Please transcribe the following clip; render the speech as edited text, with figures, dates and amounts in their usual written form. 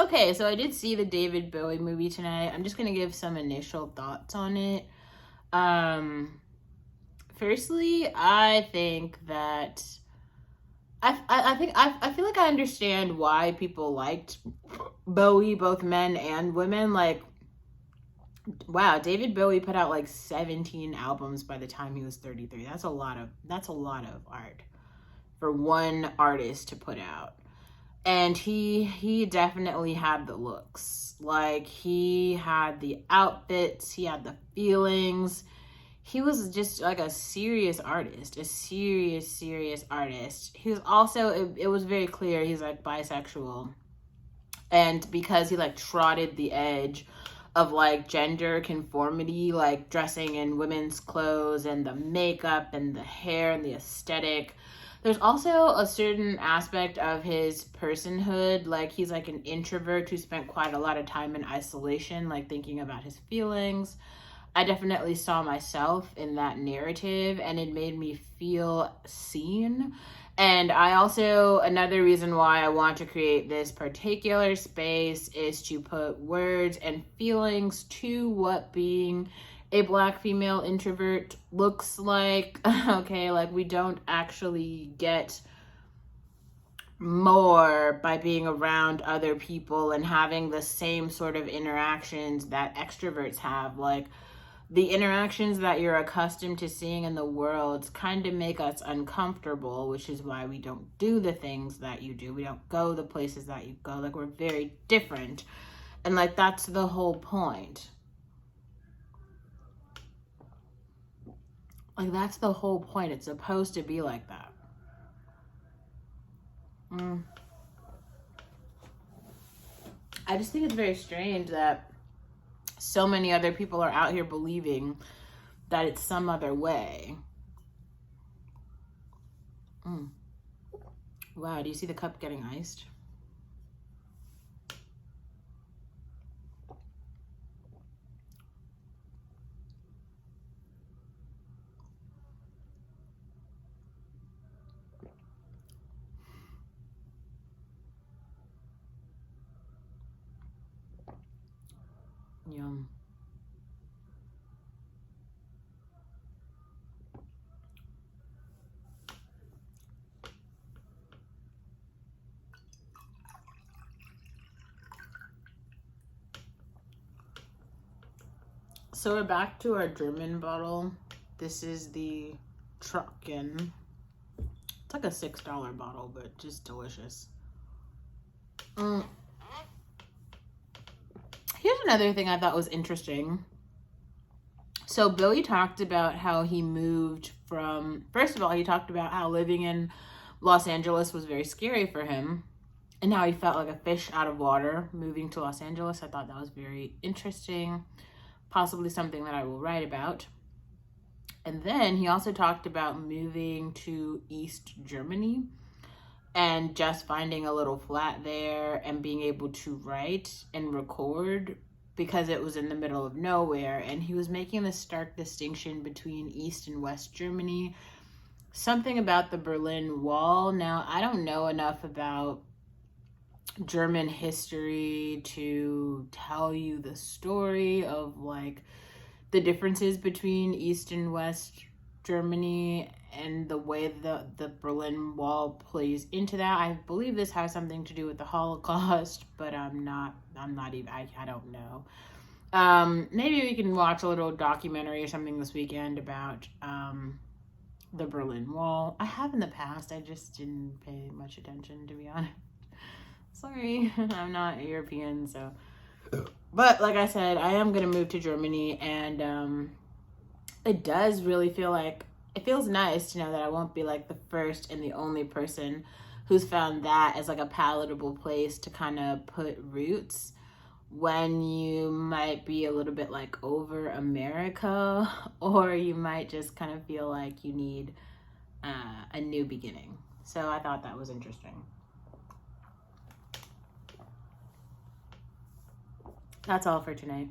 Okay, so I did see the David Bowie movie tonight. I'm just gonna give some initial thoughts on it. Um, Firstly, I think that I feel like I understand why people liked Bowie, both men and women. Like, wow, David Bowie put out like 17 albums by the time he was 33. That's a lot of art for one artist to put out. And he definitely had the looks. Like, he had the outfits, he had the feelings. He was just like a serious artist, a serious artist. He was also, it was very clear he's like bisexual. And because he like trotted the edge of like gender conformity, like dressing in women's clothes and the makeup and the hair and the aesthetic, there's also a certain aspect of his personhood. Like, he's like an introvert who spent quite a lot of time in isolation, like thinking about his feelings. I definitely saw myself in that narrative, and it made me feel seen. And I also, another reason why I want to create this particular space is to put words and feelings to what being a Black female introvert looks like. Okay, like, we don't actually get more by being around other people and having the same sort of interactions that extroverts have. Like, the interactions that you're accustomed to seeing in the world kind of make us uncomfortable, which is why we don't do the things that you do. We don't go the places that you go. Like, we're very different. And like, that's the whole point. Like, that's the whole point. It's supposed to be like that. I just think it's very strange that so many other people are out here believing that it's some other way. Wow, do you see the cup getting iced? Yum. So we're back to our German bottle. This is the Trucken. It's like a $6 bottle, but just delicious. Here's another thing I thought was interesting. So Billy talked about how he moved from, first of all, he talked about how living in Los Angeles was very scary for him and how he felt like a fish out of water moving to Los Angeles. I thought that was very interesting, possibly something that I will write about. And then he also talked about moving to East Germany and just finding a little flat there and being able to write and record because it was in the middle of nowhere. And he was making this stark distinction between East and West Germany. Something about the Berlin Wall. Now, I don't know enough about German history to tell you the story of like the differences between East and West Germany and the way the Berlin Wall plays into that. I believe this has something to do with the Holocaust, but I don't know. Maybe we can watch a little documentary or something this weekend about the Berlin Wall. I have in the past, I just didn't pay much attention, to be honest. Sorry, I'm not European, so. But like I said, I am going to move to Germany, and it does really feel like, it feels nice to know that I won't be like the first and the only person who's found that as like a palatable place to kind of put roots when you might be a little bit like over America, or you might just kind of feel like you need a new beginning. So I thought that was interesting. That's all for tonight.